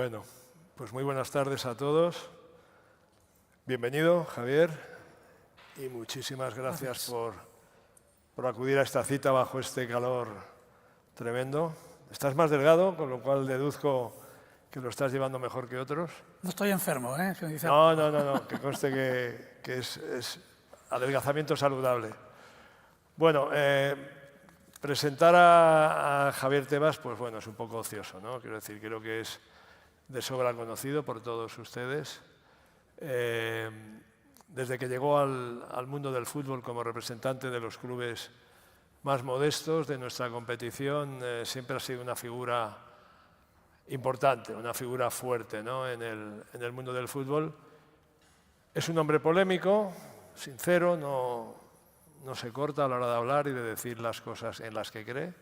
Bueno, pues muy buenas tardes a todos. Bienvenido, Javier, y muchísimas gracias por acudir a esta cita bajo este calor tremendo. Estás más delgado, con lo cual deduzco que lo estás llevando mejor que otros. No estoy enfermo, ¿eh? No, que conste que es adelgazamiento saludable. Bueno, presentar a Javier Tebas, pues bueno, es un poco ocioso, ¿no? Quiero decir, creo que es de sobra conocido por todos ustedes. Desde que llegó al mundo del fútbol como representante de los clubes más modestos de nuestra competición, siempre ha sido una figura importante, una figura fuerte, ¿no? en el mundo del fútbol. Es un hombre polémico, sincero, no se corta a la hora de hablar y de decir las cosas en las que cree.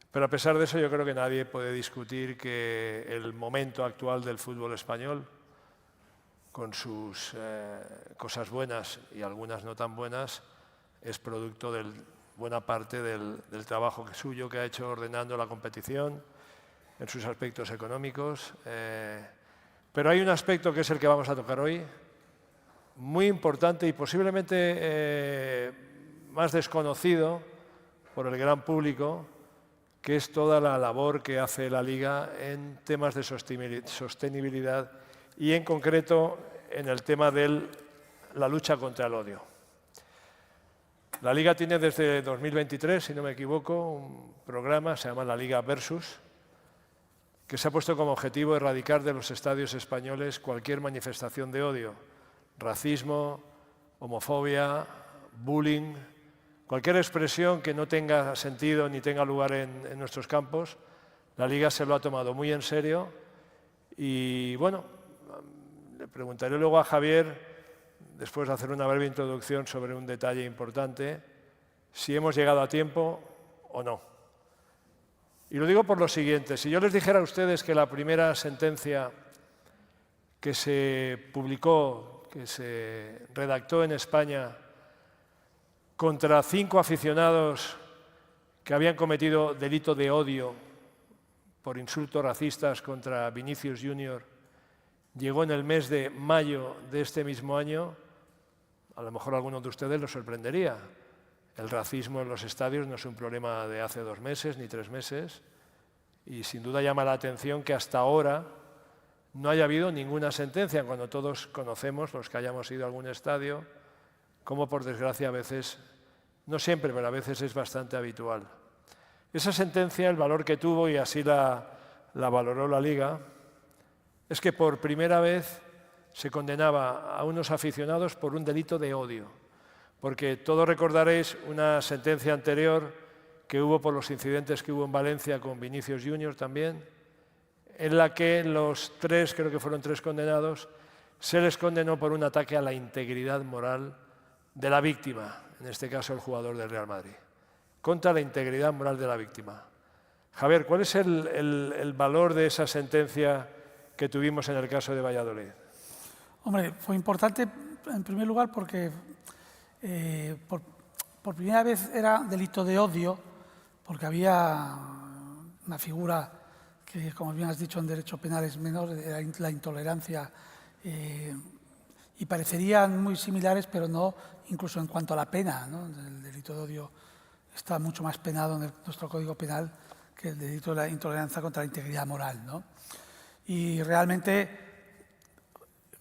Pero a pesar de eso, yo creo que nadie puede discutir que el momento actual del fútbol español, con sus cosas buenas y algunas no tan buenas, es producto de buena parte del trabajo suyo que ha hecho ordenando la competición en sus aspectos económicos. Pero hay un aspecto que es el que vamos a tocar hoy, muy importante y posiblemente más desconocido por el gran público, que es toda la labor que hace la Liga en temas de sostenibilidad y en concreto en el tema de la lucha contra el odio. La Liga tiene desde 2023, si no me equivoco, un programa, se llama la Liga Versus, que se ha puesto como objetivo erradicar de los estadios españoles cualquier manifestación de odio, racismo, homofobia, bullying, cualquier expresión que no tenga sentido ni tenga lugar en nuestros campos. La Liga se lo ha tomado muy en serio y, bueno, le preguntaré luego a Javier, después de hacer una breve introducción sobre un detalle importante, si hemos llegado a tiempo o no. Y lo digo por lo siguiente, si yo les dijera a ustedes que la primera sentencia que se publicó, que se redactó en España contra 5 aficionados que habían cometido delito de odio por insultos racistas contra Vinicius Junior, llegó en el mes de mayo de este mismo año, a lo mejor a algunos de ustedes los sorprendería. El racismo en los estadios no es un problema de hace 2 meses ni 3 meses y sin duda llama la atención que hasta ahora no haya habido ninguna sentencia, cuando todos conocemos, los que hayamos ido a algún estadio, como por desgracia a veces, no siempre, pero a veces es bastante habitual. Esa sentencia, el valor que tuvo, y así la valoró la Liga, es que por primera vez se condenaba a unos aficionados por un delito de odio, porque todos recordaréis una sentencia anterior que hubo por los incidentes que hubo en Valencia con Vinicius Junior también, en la que los 3, creo que fueron 3 condenados, se les condenó por un ataque a la integridad moral de la víctima, en este caso el jugador del Real Madrid, contra la integridad moral de la víctima. Javier, ¿cuál es el valor de esa sentencia que tuvimos en el caso de Valladolid? Hombre, fue importante en primer lugar porque por primera vez era delito de odio, porque había una figura que, como bien has dicho, en derecho penal es menor, era la intolerancia, y parecerían muy similares, pero no incluso en cuanto a la pena, ¿no? El delito de odio está mucho más penado en nuestro Código Penal que el delito de la intolerancia contra la integridad moral, ¿no? Y realmente,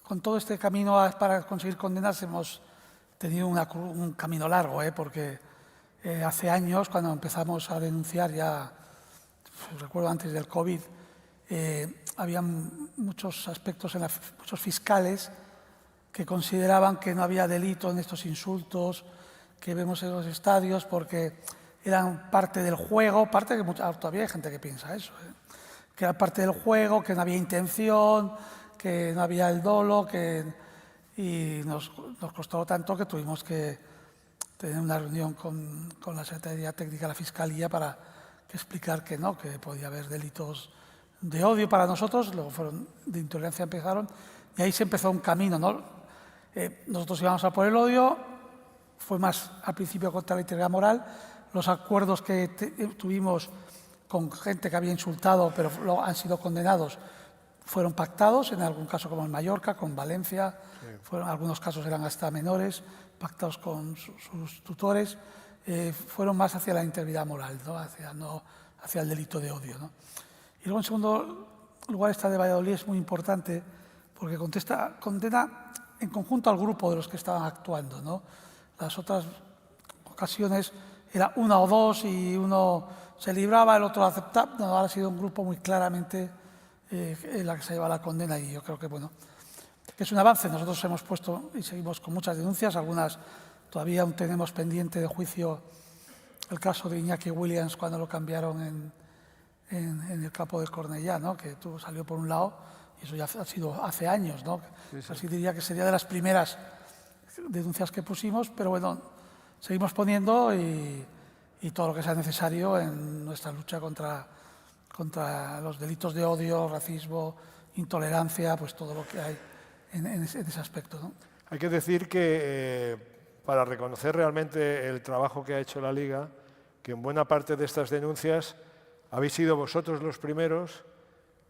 con todo este camino para conseguir condenas, hemos tenido un camino largo, porque hace años, cuando empezamos a denunciar ya, recuerdo antes del COVID, había muchos aspectos, muchos fiscales que consideraban que no había delito en estos insultos que vemos en los estadios porque eran parte del juego, parte que todavía hay gente que piensa eso, que era parte del juego, que no había intención, que no había el dolo, y nos costó tanto que tuvimos que tener una reunión con la Secretaría Técnica de la Fiscalía para explicar que no, que podía haber delitos de odio para nosotros, luego fueron de intolerancia, empezaron, y ahí se empezó un camino, ¿no? Nosotros íbamos a por el odio, fue más al principio contra la integridad moral, los acuerdos que tuvimos con gente que había insultado, pero luego han sido condenados, fueron pactados, en algún caso como en Mallorca, con Valencia, algunos casos eran hasta menores, pactados con sus tutores, fueron más hacia la integridad moral, no hacia el delito de odio, ¿no? Y luego, en segundo lugar, esta de Valladolid es muy importante porque condena en conjunto al grupo de los que estaban actuando, ¿no? Las otras ocasiones era una o dos y uno se libraba, el otro aceptaba. No, ahora ha sido un grupo muy claramente la que se lleva la condena, y yo creo que, bueno, que es un avance. Nosotros hemos puesto y seguimos con muchas denuncias, algunas todavía aún tenemos pendiente de juicio, el caso de Iñaki Williams cuando lo cambiaron en el campo de Cornellá, ¿no? Que salió por un lado, y eso ya ha sido hace años, ¿no? Sí, sí. Así diría que sería de las primeras denuncias que pusimos, pero bueno, seguimos poniendo y todo lo que sea necesario en nuestra lucha contra los delitos de odio, racismo, intolerancia, pues todo lo que hay en ese aspecto, ¿no? Hay que decir que para reconocer realmente el trabajo que ha hecho la Liga, que en buena parte de estas denuncias habéis sido vosotros los primeros,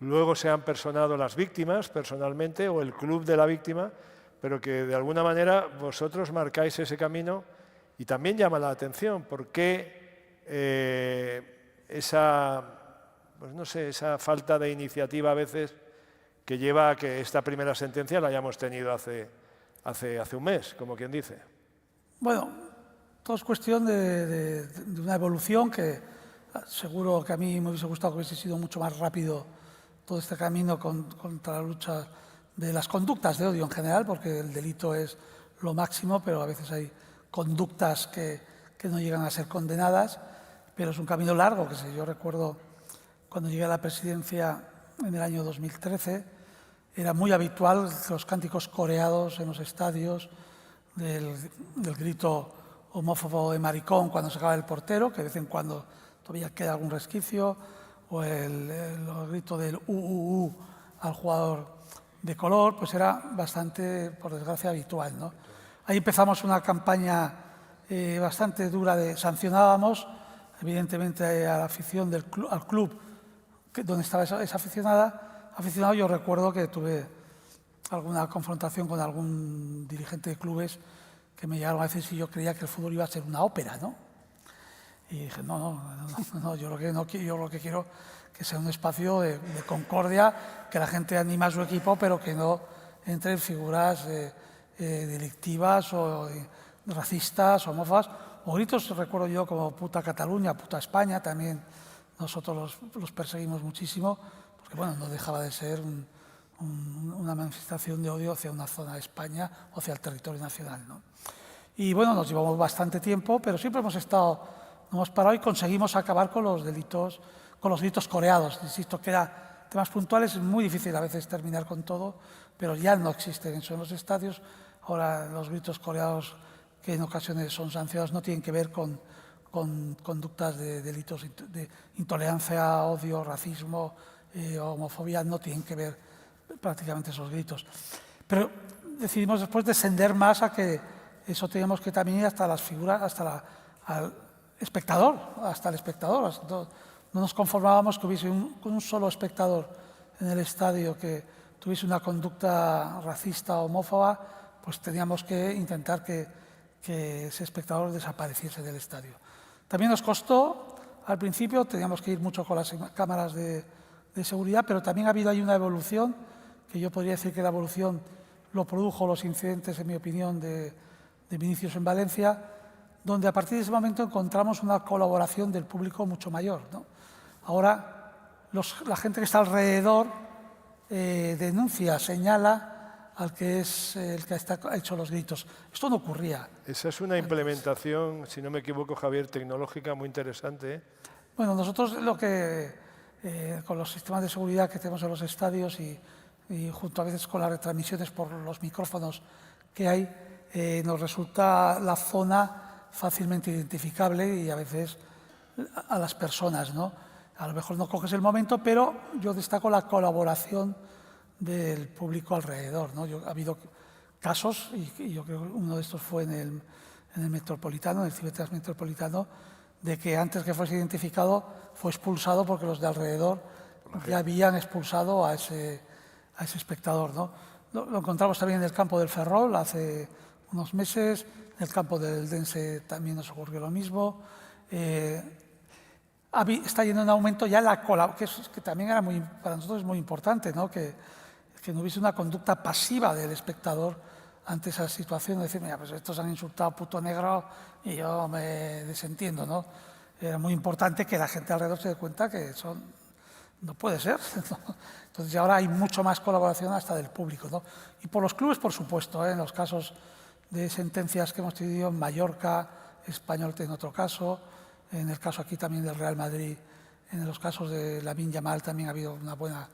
luego se han personado las víctimas personalmente o el club de la víctima, pero que de alguna manera vosotros marcáis ese camino y también llama la atención por qué pues no sé, esa falta de iniciativa a veces que lleva a que esta primera sentencia la hayamos tenido hace un mes, como quien dice. Bueno, todo es cuestión de una evolución que seguro que a mí me hubiese gustado que hubiese sido mucho más rápido todo este camino contra la lucha de las conductas de odio en general, porque el delito es lo máximo, pero a veces hay conductas que no llegan a ser condenadas, pero es un camino largo. Yo recuerdo cuando llegué a la presidencia en el año 2013, era muy habitual los cánticos coreados en los estadios, del grito homófobo de maricón cuando sacaba el portero, que de vez en cuando todavía queda algún resquicio, o el grito del al jugador de color, pues era bastante, por desgracia, habitual, ¿no? Ahí empezamos una campaña bastante dura sancionábamos, evidentemente, a la afición al club donde estaba esa aficionado. Yo recuerdo que tuve alguna confrontación con algún dirigente de clubes que me llegaron a decir si yo creía que el fútbol iba a ser una ópera, ¿no? Y dije, no, yo lo que quiero que sea un espacio de concordia, que la gente anime a su equipo, pero que no entren figuras delictivas o racistas, homófobas, o gritos, recuerdo yo, como puta Cataluña, puta España, también nosotros los perseguimos muchísimo, porque bueno, no dejaba de ser una manifestación de odio hacia una zona de España o hacia el territorio nacional, ¿no? Y bueno, nos llevamos bastante tiempo, pero siempre no hemos parado y conseguimos acabar con los delitos coreados. Insisto que eran temas puntuales, es muy difícil a veces terminar con todo, pero ya no existen eso en los estadios. Ahora los gritos coreados, que en ocasiones son sancionados, no tienen que ver con conductas de delitos de intolerancia, odio, racismo, homofobia, no tienen que ver prácticamente esos gritos. Pero decidimos después descender más a que eso teníamos que también ir hasta las figuras, hasta el espectador. No nos conformábamos que hubiese un solo espectador en el estadio que tuviese una conducta racista o homófoba, pues teníamos que intentar que ese espectador desapareciese del estadio. También nos costó, al principio teníamos que ir mucho con las cámaras de seguridad, pero también ha habido ahí una evolución, que yo podría decir que la evolución lo produjo los incidentes, en mi opinión, de Vinicius en Valencia, donde a partir de ese momento encontramos una colaboración del público mucho mayor, ¿no? Ahora la gente que está alrededor denuncia, señala al que es el que ha hecho los gritos. Esto no ocurría. Esa es una implementación, si no me equivoco, Javier, tecnológica muy interesante, ¿eh? Bueno, nosotros con los sistemas de seguridad que tenemos en los estadios y junto a veces con las retransmisiones por los micrófonos que hay, nos resulta la zona fácilmente identificable y a veces a las personas, ¿no? A lo mejor no coges el momento, pero yo destaco la colaboración del público alrededor, ¿no? Ha habido casos, y yo creo que uno de estos fue en el Metropolitano, en el Cibetas Metropolitano, de que antes que fuese identificado fue expulsado porque los de alrededor ya habían expulsado a ese a ese espectador, ¿no? Lo encontramos también en el campo del Ferrol hace unos meses, en el campo del Eldense también nos ocurrió lo mismo. Está yendo en aumento ya la colaboración, que también era para nosotros es muy importante, ¿no? Que no hubiese una conducta pasiva del espectador ante esa situación, de decir, mira, pues estos han insultado puto negro y yo me desentiendo, ¿no? Era muy importante que la gente alrededor se dé cuenta que eso no puede ser, ¿no? Entonces ahora hay mucho más colaboración hasta del público, ¿no? Y por los clubes, por supuesto, en los casos de sentencias que hemos tenido en Mallorca, Español en otro caso, en el caso aquí también del Real Madrid, en los casos de Lamine Yamal también ha habido una buena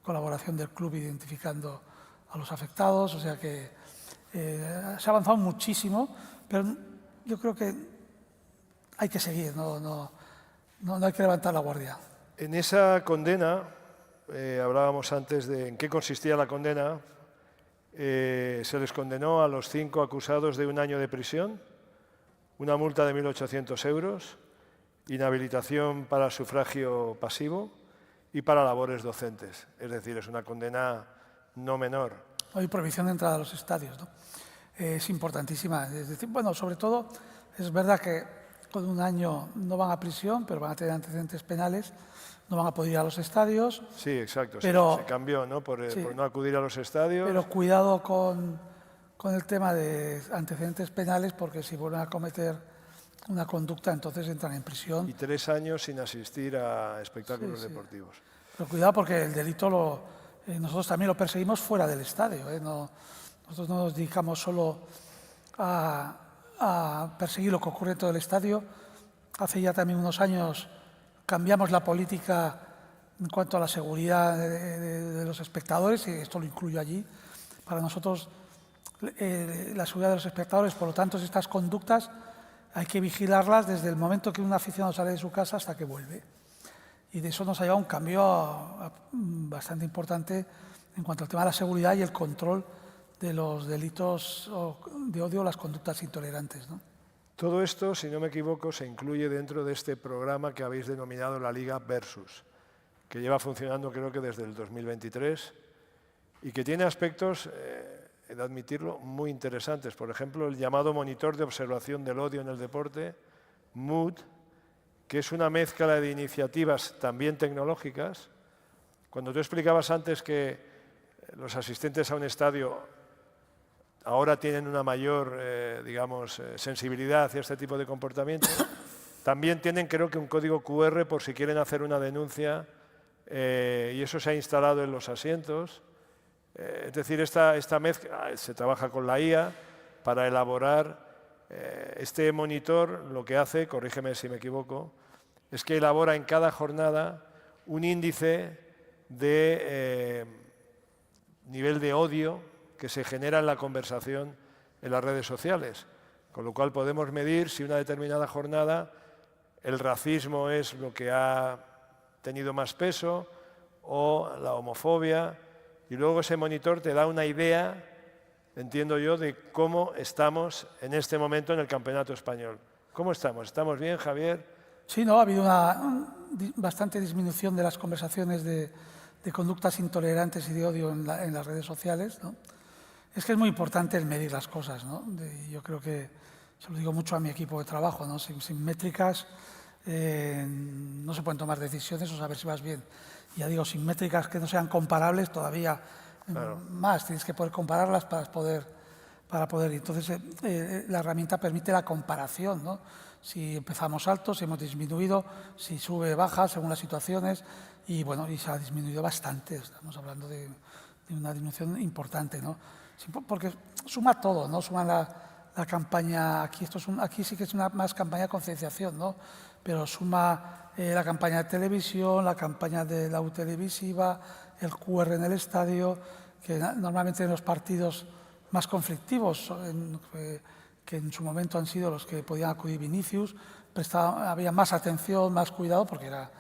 colaboración del club identificando a los afectados, o sea que se ha avanzado muchísimo, pero yo creo que hay que seguir, no hay que levantar la guardia. En esa condena, hablábamos antes de en qué consistía la condena, se les condenó a los 5 acusados de 1 año de prisión, una multa de 1.800 euros, inhabilitación para sufragio pasivo y para labores docentes. Es decir, es una condena no menor. Hay prohibición de entrada a los estadios, ¿no? Es importantísima. Es decir, bueno, sobre todo, es verdad que con 1 año no van a prisión, pero van a tener antecedentes penales, no van a poder ir a los estadios. Sí, exacto. Pero, se cambió, ¿no? Por sí, no acudir a los estadios. Pero cuidado con el tema de antecedentes penales, porque si vuelven a cometer una conducta, entonces entran en prisión. Y 3 años sin asistir a espectáculos deportivos. Pero cuidado porque el delito nosotros también lo perseguimos fuera del estadio, ¿eh? Nosotros no nos dedicamos solo a perseguir lo que ocurre dentro del estadio. Hace ya también unos años cambiamos la política en cuanto a la seguridad de los espectadores, y esto lo incluyo allí. Para nosotros, la seguridad de los espectadores, por lo tanto, estas conductas hay que vigilarlas desde el momento que un aficionado sale de su casa hasta que vuelve. Y de eso nos ha llevado un cambio bastante importante en cuanto al tema de la seguridad y el control de los delitos de odio, las conductas intolerantes, ¿no? Todo esto, si no me equivoco, se incluye dentro de este programa que habéis denominado la Liga Versus, que lleva funcionando creo que desde el 2023 y que tiene aspectos, he de admitirlo, muy interesantes. Por ejemplo, el llamado Monitor de Observación del Odio en el Deporte, MOOD, que es una mezcla de iniciativas también tecnológicas. Cuando tú explicabas antes que los asistentes a un estadio ahora tienen una mayor, sensibilidad hacia este tipo de comportamientos, también tienen, creo que, un código QR por si quieren hacer una denuncia, y eso se ha instalado en los asientos. Es decir, esta mezcla, se trabaja con la IA para elaborar este monitor. Lo que hace, corrígeme si me equivoco, es que elabora en cada jornada un índice de nivel de odio que se genera en la conversación en las redes sociales, con lo cual podemos medir si una determinada jornada el racismo es lo que ha tenido más peso o la homofobia, y luego ese monitor te da una idea, entiendo yo, de cómo estamos en este momento en el Campeonato Español. ¿Cómo estamos? ¿Estamos bien, Javier? Sí, no, ha habido una bastante disminución de las conversaciones de conductas intolerantes y de odio en las redes sociales, ¿no? Es que es muy importante el medir las cosas, ¿no? Yo creo que, se lo digo mucho a mi equipo de trabajo, ¿no? Sin métricas no se pueden tomar decisiones o saber si vas bien. Ya digo, sin métricas que no sean comparables todavía más, tienes que poder compararlas para poder. Entonces, la herramienta permite la comparación, ¿no? Si empezamos altos, si hemos disminuido, si sube, baja, según las situaciones, y bueno, y se ha disminuido bastante. Estamos hablando de una disminución importante, ¿no? Porque suma todo, ¿no? Suma la campaña, aquí sí que es una más campaña de concienciación, ¿no? Pero suma la campaña de televisión, la campaña de la U televisiva, el QR en el estadio, que normalmente en los partidos más conflictivos, que en su momento han sido los que podían acudir Vinicius, había más atención, más cuidado, porque era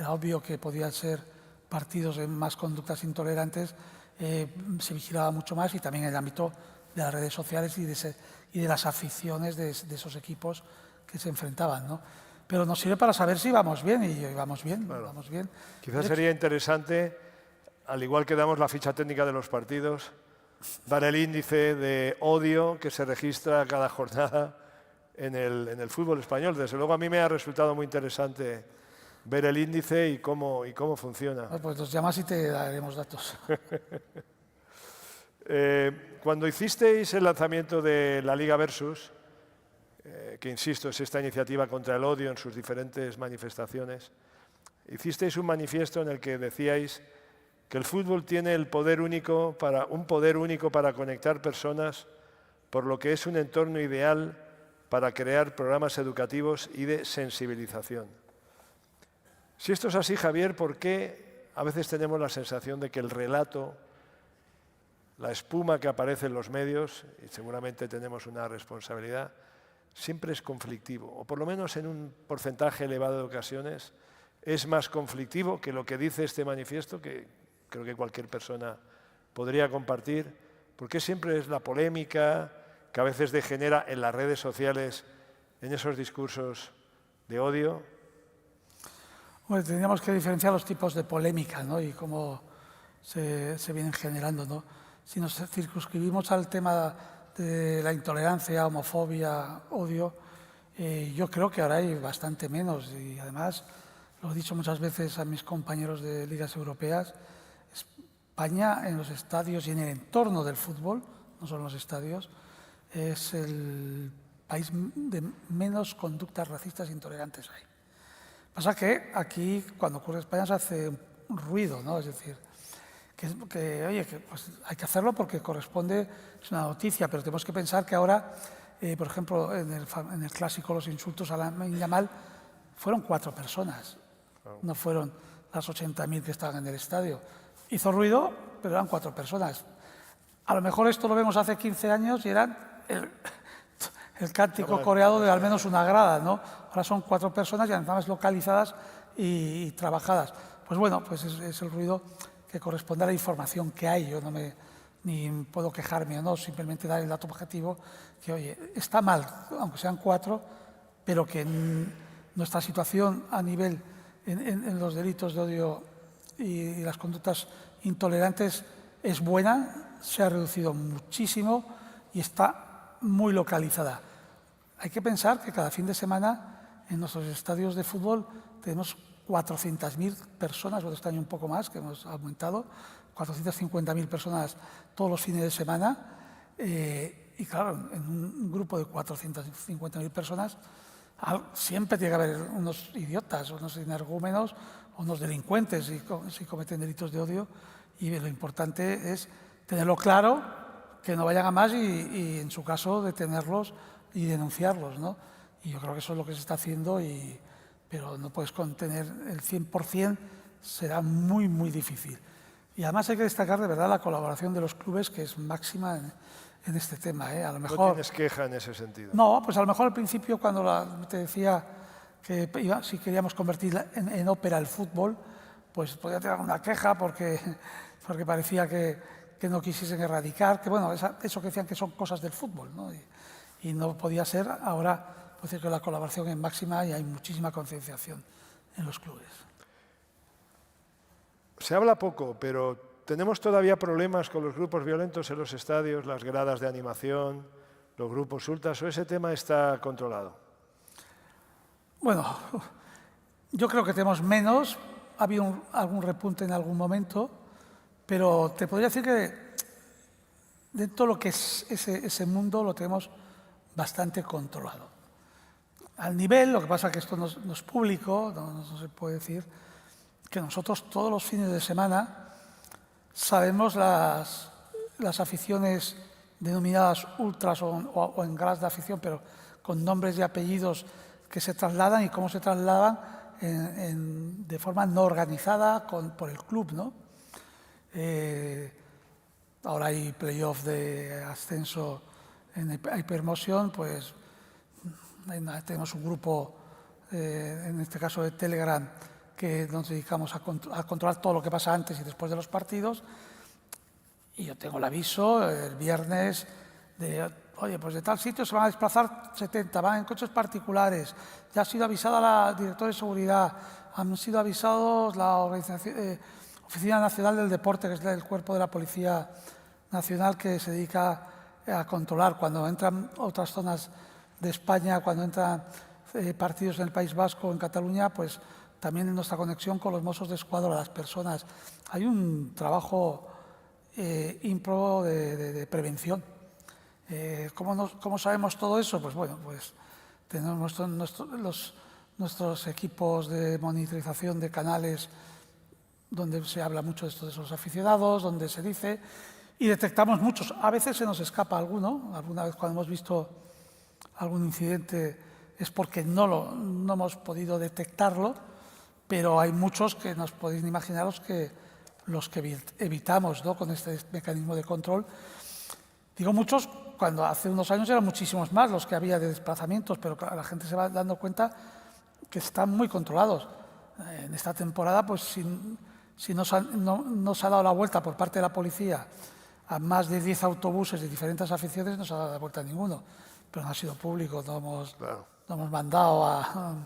obvio que podían ser partidos en más conductas intolerantes. Se vigilaba mucho más, y también en el ámbito de las redes sociales y de las aficiones de esos equipos que se enfrentaban, ¿no? Pero nos sirve para saber si vamos bien, y vamos bien, Claro. vamos bien. Quizás sería interesante al igual que damos la ficha técnica de los partidos, dar el índice de odio que se registra cada jornada en el fútbol español. Desde luego a mí me ha resultado muy interesante ver el índice y cómo funciona. Pues nos llamas y te daremos datos. Cuando hicisteis el lanzamiento de la Liga Versus, que insisto, es esta iniciativa contra el odio en sus diferentes manifestaciones, hicisteis un manifiesto en el que decíais que el fútbol tiene un poder único para conectar personas, por lo que es un entorno ideal para crear programas educativos y de sensibilización. Si esto es así, Javier, ¿por qué a veces tenemos la sensación de que el relato, la espuma que aparece en los medios, y seguramente tenemos una responsabilidad, siempre es conflictivo, o por lo menos en un porcentaje elevado de ocasiones es más conflictivo que lo que dice este manifiesto, que creo que cualquier persona podría compartir? Porque siempre es la polémica que a veces degenera en las redes sociales, en esos discursos de odio. Bueno, tendríamos que diferenciar los tipos de polémica, ¿no? Y cómo se vienen generando, ¿no? Si nos circunscribimos al tema de la intolerancia, homofobia, odio, yo creo que ahora hay bastante menos. Y además, lo he dicho muchas veces a mis compañeros de ligas europeas, España en los estadios y en el entorno del fútbol, no solo en los estadios, es el país de menos conductas racistas e intolerantes hay. Pasa que aquí, cuando ocurre en España, se hace un ruido, ¿no? Es decir, oye, pues hay que hacerlo porque corresponde, es una noticia, pero tenemos que pensar que ahora, por ejemplo, en el clásico los insultos a Lamine Yamal fueron 4 personas, no fueron las 80.000 que estaban en el estadio. Hizo ruido, pero eran 4 personas. A lo mejor esto lo vemos hace 15 años y eran el cántico coreado de al menos una grada, ¿no? Ahora son 4 personas y además localizadas y trabajadas. Pues bueno, pues es el ruido que corresponde a la información que hay. Yo ni puedo quejarme o no, simplemente dar el dato objetivo que, oye, está mal, aunque sean 4, pero que nuestra situación a nivel en los delitos de odio y las conductas intolerantes es buena, se ha reducido muchísimo y está muy localizada. Hay que pensar que cada fin de semana en nuestros estadios de fútbol tenemos 400.000 personas, o este año un poco más, que hemos aumentado, 450.000 personas todos los fines de semana. Y claro, en un grupo de 450.000 personas siempre tiene que haber unos idiotas, unos energúmenos, unos delincuentes si cometen delitos de odio. Y lo importante es tenerlo claro, que no vayan a más y en su caso detenerlos y denunciarlos, ¿no? Y yo creo que eso es lo que se está haciendo, pero no puedes contener el 100%, será muy, muy difícil. Y además hay que destacar de verdad la colaboración de los clubes, que es máxima en este tema, ¿eh? A lo mejor, ¿No tienes queja en ese sentido? No, pues a lo mejor al principio cuando te decía que si queríamos convertir en ópera el fútbol, pues podía tener una queja porque parecía que no quisiesen erradicar, que bueno, eso que decían que son cosas del fútbol, ¿no? Y no podía ser. Ahora puedo decir que la colaboración es máxima y hay muchísima concienciación en los clubes. Se habla poco, pero tenemos todavía problemas con los grupos violentos en los estadios, las gradas de animación, los grupos ultras, ¿o ese tema está controlado? Bueno, yo creo que tenemos menos. Ha habido algún repunte en algún momento, pero te podría decir que de todo lo que es ese mundo lo tenemos bastante controlado. Al nivel, lo que pasa es que esto no es público, no se puede decir, que nosotros todos los fines de semana sabemos las aficiones denominadas ultras o en gradas de afición, pero con nombres y apellidos que se trasladan y cómo se trasladan de forma no organizada por el club, ¿no? Ahora hay playoff de ascenso en Hypermotion, pues tenemos un grupo, en este caso de Telegram, que nos dedicamos a controlar todo lo que pasa antes y después de los partidos. Y yo tengo el aviso el viernes de, oye, pues de tal sitio se van a desplazar 70, van en coches particulares, ya ha sido avisada la directora de seguridad, han sido avisados la organización, Oficina Nacional del Deporte, que es el cuerpo de la Policía Nacional que se dedica a controlar cuando entran otras zonas de España, cuando entran partidos en el País Vasco, en Cataluña, pues también en nuestra conexión con los Mossos d'Esquadra, las personas. Hay un trabajo ímprobo de prevención. ¿Cómo sabemos todo eso? Pues bueno, pues tenemos nuestros equipos de monitorización de canales donde se habla mucho de esos aficionados, donde se dice, y detectamos muchos. A veces se nos escapa alguno. Alguna vez cuando hemos visto algún incidente es porque no hemos podido detectarlo, pero hay muchos que nos podéis imaginaros que los que evitamos, ¿no?, con este mecanismo de control. Digo muchos, cuando hace unos años eran muchísimos más los que había de desplazamientos, pero claro, la gente se va dando cuenta que están muy controlados. En esta temporada, pues si no se ha dado la vuelta por parte de la policía a más de 10 autobuses de diferentes aficiones, no se ha dado la vuelta a ninguno. Pero no ha sido público, no hemos mandado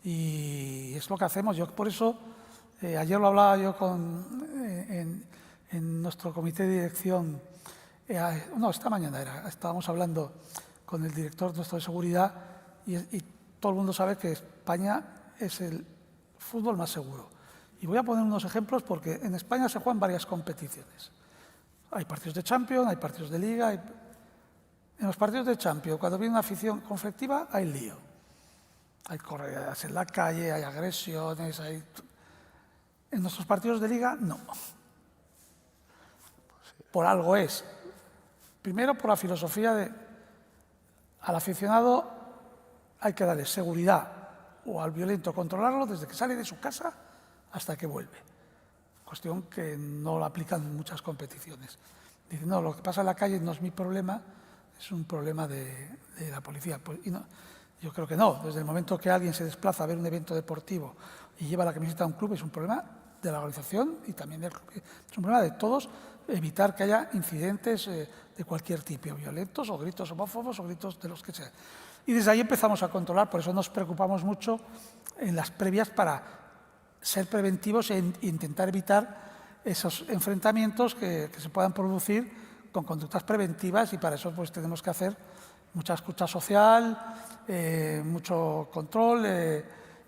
y es lo que hacemos. Yo por eso, ayer lo hablaba yo en nuestro comité de dirección, esta mañana estábamos hablando con el director nuestro de seguridad y todo el mundo sabe que España es el fútbol más seguro. Y voy a poner unos ejemplos porque en España se juegan varias competiciones. Hay partidos de Champions, hay partidos de Liga. En los partidos de Champions, cuando viene una afición conflictiva, hay lío. Hay correas en la calle, hay agresiones, En nuestros partidos de Liga, no. Por algo es. Primero, por la filosofía de al aficionado hay que darle seguridad o al violento controlarlo desde que sale de su casa hasta que vuelve. Cuestión que no lo aplican en muchas competiciones. Dicen, no, lo que pasa en la calle no es mi problema, es un problema de la policía. Y no, yo creo que no. Desde el momento que alguien se desplaza a ver un evento deportivo y lleva la camiseta a un club, es un problema de la organización y también del club. Es un problema de todos evitar que haya incidentes de cualquier tipo, violentos o gritos homófobos o gritos de los que sea. Y desde ahí empezamos a controlar, por eso nos preocupamos mucho en las previas para ser preventivos e intentar evitar esos enfrentamientos que se puedan producir con conductas preventivas y para eso pues tenemos que hacer mucha escucha social, mucho control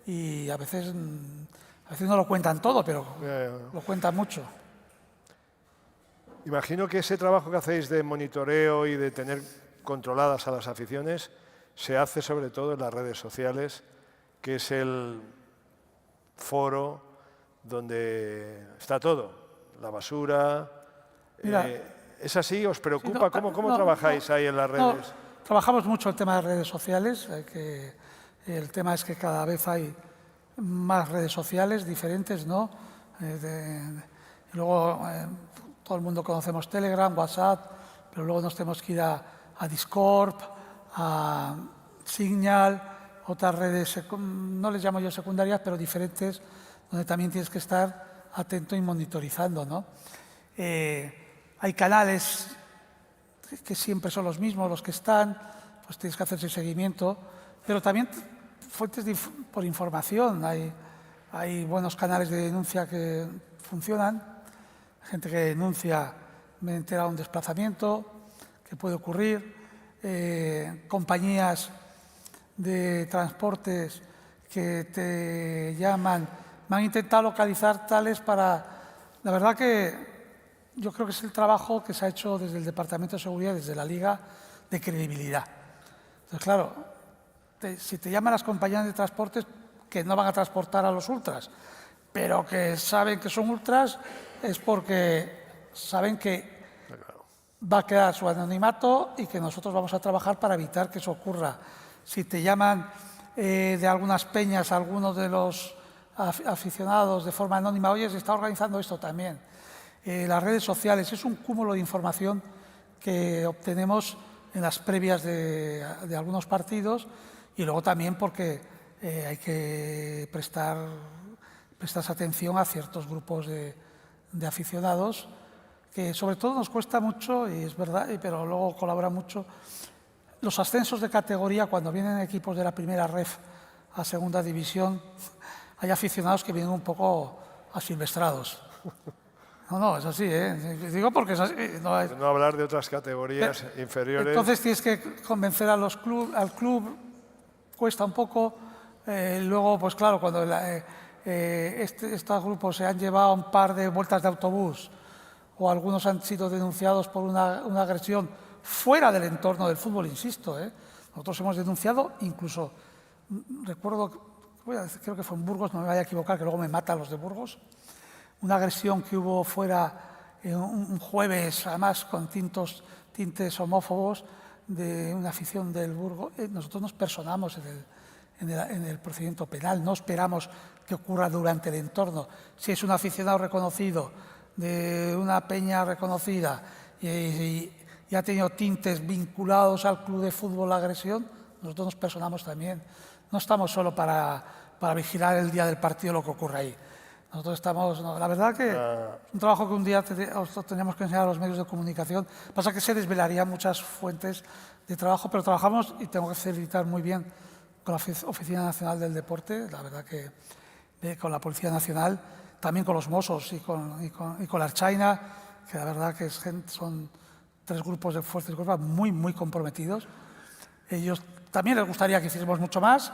y a veces no lo cuentan todo, pero lo cuentan mucho. Imagino que ese trabajo que hacéis de monitoreo y de tener controladas a las aficiones se hace sobre todo en las redes sociales, que es el foro donde está todo, la basura. Mira, ¿es así? ¿Os preocupa? ¿Cómo trabajáis ahí en las redes? Trabajamos mucho el tema de redes sociales. El tema es que cada vez hay más redes sociales diferentes, ¿no? Luego todo el mundo conocemos Telegram, WhatsApp, pero luego nos tenemos que ir a Discord, a Signal, otras redes, no les llamo yo secundarias, pero diferentes, donde también tienes que estar atento y monitorizando, ¿no? Hay canales que siempre son los mismos, los que están, pues tienes que hacerse seguimiento, pero también fuentes por información. Hay buenos canales de denuncia que funcionan, gente que denuncia, me entera de un desplazamiento que puede ocurrir, compañías de transportes que te llaman, me han intentado localizar tales para... La verdad que yo creo que es el trabajo que se ha hecho desde el Departamento de Seguridad, desde la Liga, de credibilidad. Entonces, claro, si te llaman las compañías de transportes que no van a transportar a los ultras, pero que saben que son ultras, es porque saben que va a quedar su anonimato y que nosotros vamos a trabajar para evitar que eso ocurra. Si te llaman de algunas peñas, algunos de los aficionados de forma anónima, oye, se está organizando esto también. Las redes sociales es un cúmulo de información que obtenemos en las previas de algunos partidos y luego también porque hay que prestar atención a ciertos grupos de aficionados que sobre todo nos cuesta mucho, y es verdad, pero luego colabora mucho, los ascensos de categoría cuando vienen equipos de la primera ref a segunda división, hay aficionados que vienen un poco asilvestrados. No, es así, ¿eh? Digo porque es así. No hablar de otras categorías inferiores. Entonces tienes que convencer al club, cuesta un poco. Luego, pues claro, cuando estos grupos se han llevado un par de vueltas de autobús o algunos han sido denunciados por una agresión fuera del entorno del fútbol, insisto, nosotros hemos denunciado, incluso, recuerdo, creo que fue en Burgos, no me vaya a equivocar, que luego me matan los de Burgos, una agresión que hubo fuera un jueves, además con tintes homófobos, de una afición del Burgos. Nosotros nos personamos en el procedimiento penal, no esperamos que ocurra durante el entorno. Si es un aficionado reconocido, de una peña reconocida, y ha tenido tintes vinculados al club de fútbol, la agresión, nosotros nos personamos también. No estamos solo para vigilar el día del partido lo que ocurre ahí. Nosotros estamos, la verdad que es un trabajo que un día teníamos que enseñar a los medios de comunicación. Pasa que se desvelarían muchas fuentes de trabajo, pero trabajamos, y tengo que felicitar muy bien con la Oficina Nacional del Deporte, la verdad que con la Policía Nacional, también con los Mossos y con la Ertzaintza, que la verdad que son 3 grupos de fuerzas y cuerpos muy comprometidos. Ellos también les gustaría que hiciésemos mucho más,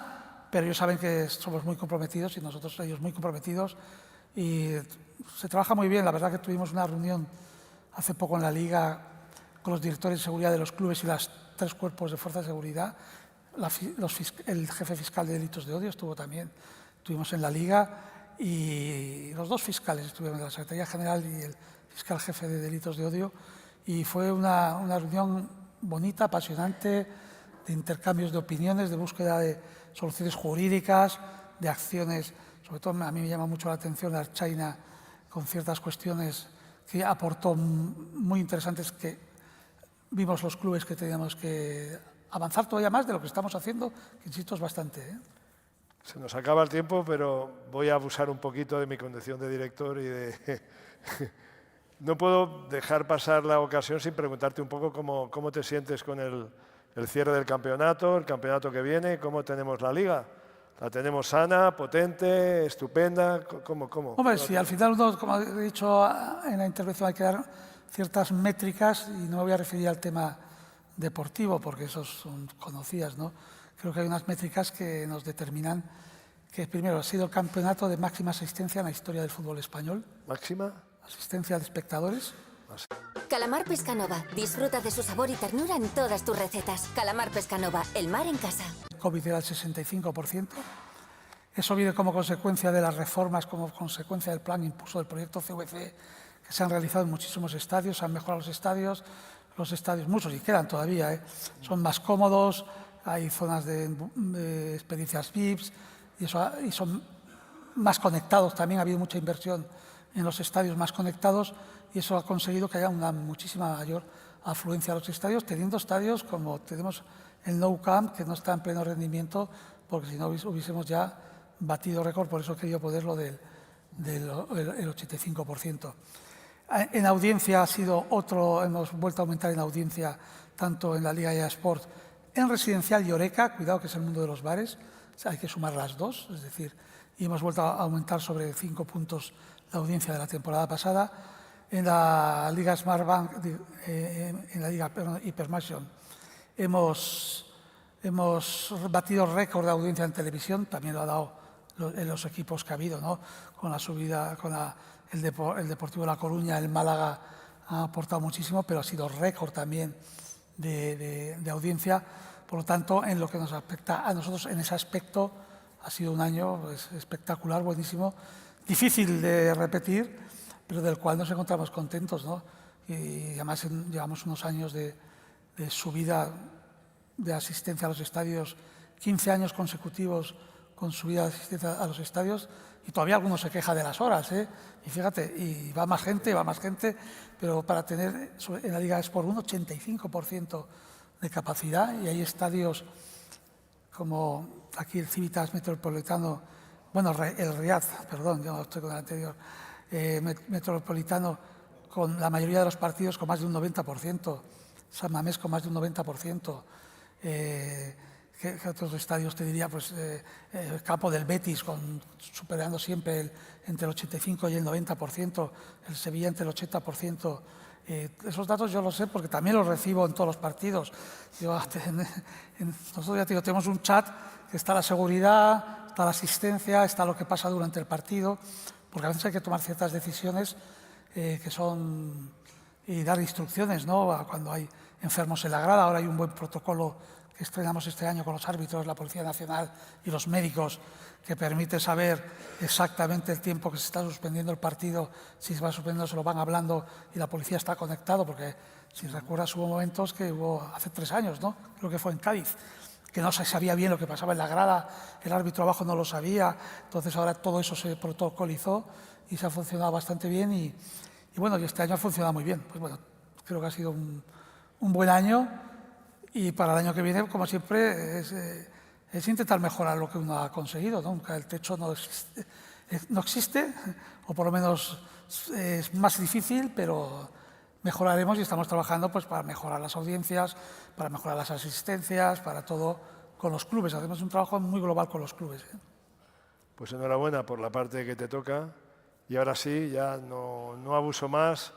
pero ellos saben que somos muy comprometidos y nosotros ellos muy comprometidos. Y se trabaja muy bien. La verdad que tuvimos una reunión hace poco en la Liga con los directores de seguridad de los clubes y los 3 cuerpos de fuerza de seguridad. El jefe fiscal de delitos de odio estuvo también. Estuvimos en la Liga y los 2 fiscales estuvieron en la Secretaría General y el fiscal jefe de delitos de odio. Y fue una reunión bonita, apasionante, de intercambios de opiniones, de búsqueda de soluciones jurídicas, de acciones. Sobre todo a mí me llama mucho la atención la Ertzaintza con ciertas cuestiones que aportó muy interesantes, que vimos los clubes que teníamos que avanzar todavía más de lo que estamos haciendo, que insisto es bastante. Se nos acaba el tiempo, pero voy a abusar un poquito de mi condición de director y No puedo dejar pasar la ocasión sin preguntarte un poco cómo te sientes con el cierre del campeonato, el campeonato que viene, cómo tenemos la Liga. ¿La tenemos sana, potente, estupenda? ¿Cómo? Hombre, si al final uno, como he dicho en la intervención, hay que dar ciertas métricas, y no me voy a referir al tema deportivo, porque esos son conocidas, ¿no? Creo que hay unas métricas que nos determinan que, primero, ha sido el campeonato de máxima asistencia en la historia del fútbol español. ¿Máxima? Asistencia de espectadores. Calamar Pescanova. Disfruta de su sabor y ternura en todas tus recetas. Calamar Pescanova, el mar en casa. COVID era el 65%. Eso viene como consecuencia de las reformas, como consecuencia del plan impulso del proyecto CVC, que se han realizado en muchísimos estadios, se han mejorado los estadios muchos y quedan todavía, son más cómodos, hay zonas de experiencias VIPs y son más conectados. También ha habido mucha inversión en los estadios más conectados, y eso ha conseguido que haya una muchísima mayor afluencia a los estadios, teniendo estadios como tenemos el Nou Camp, que no está en pleno rendimiento, porque si no hubiésemos ya batido récord. Por eso he querido ponerlo del 85%. En audiencia ha sido otro, hemos vuelto a aumentar en audiencia, tanto en la Liga EA Sport, en Residencial y Oreca, cuidado que es el mundo de los bares, hay que sumar las dos, es decir, y hemos vuelto a aumentar sobre 5 puntos la audiencia de la temporada pasada. En la Liga Smartbank, en la Liga Hypermotion, hemos batido récord de audiencia en televisión, también lo ha dado en los equipos que ha habido, ¿no? Con la subida, el Deportivo de La Coruña, el Málaga ha aportado muchísimo, pero ha sido récord también de audiencia. Por lo tanto, en lo que nos afecta a nosotros, en ese aspecto, ha sido un año pues, espectacular, buenísimo, difícil de repetir, pero del cual nos encontramos contentos, ¿no? Y además llevamos unos años de subida de asistencia a los estadios, 15 años consecutivos con subida de asistencia a los estadios, y todavía alguno se queja de las horas, y fíjate, y va más gente, pero para tener en la Liga Sport un 85% de capacidad, y hay estadios como aquí el Civitas Metropolitano, bueno, el Riad, perdón, yo no estoy con el anterior, Metropolitano, con la mayoría de los partidos con más de un 90%, San Mamés con más de un 90%, ¿qué otros estadios te diría? Pues el campo del Betis, superando siempre entre el 85 y el 90%, el Sevilla entre el 80%. Esos datos yo los sé porque también los recibo en todos los partidos. Nosotros ya te digo, tenemos un chat que está la seguridad, está la asistencia, está lo que pasa durante el partido, porque a veces hay que tomar ciertas decisiones que son y dar instrucciones, ¿no? Cuando hay enfermos en la grada. Ahora hay un buen protocolo que estrenamos este año con los árbitros, la Policía Nacional y los médicos, que permite saber exactamente el tiempo que se está suspendiendo el partido. Si se va suspendiendo, se lo van hablando y la policía está conectado, porque si recuerdas hubo momentos que hubo hace 3 años, ¿no? Creo que fue en Cádiz, que no se sabía bien lo que pasaba en la grada, el árbitro abajo no lo sabía. Entonces ahora todo eso se protocolizó y se ha funcionado bastante bien y bueno, y este año ha funcionado muy bien. Pues bueno, creo que ha sido un buen año y para el año que viene, como siempre, es intentar mejorar lo que uno ha conseguido, ¿no? El techo no existe, o por lo menos es más difícil, pero mejoraremos y estamos trabajando pues, para mejorar las audiencias, para mejorar las asistencias, para todo con los clubes. Hacemos un trabajo muy global con los clubes. Pues enhorabuena por la parte que te toca. Y ahora sí, ya no abuso más,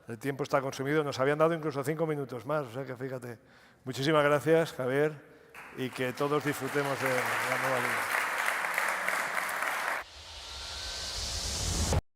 el tiempo está consumido, nos habían dado incluso 5 minutos más, o sea que fíjate. Muchísimas gracias, Javier, y que todos disfrutemos de la nueva liga.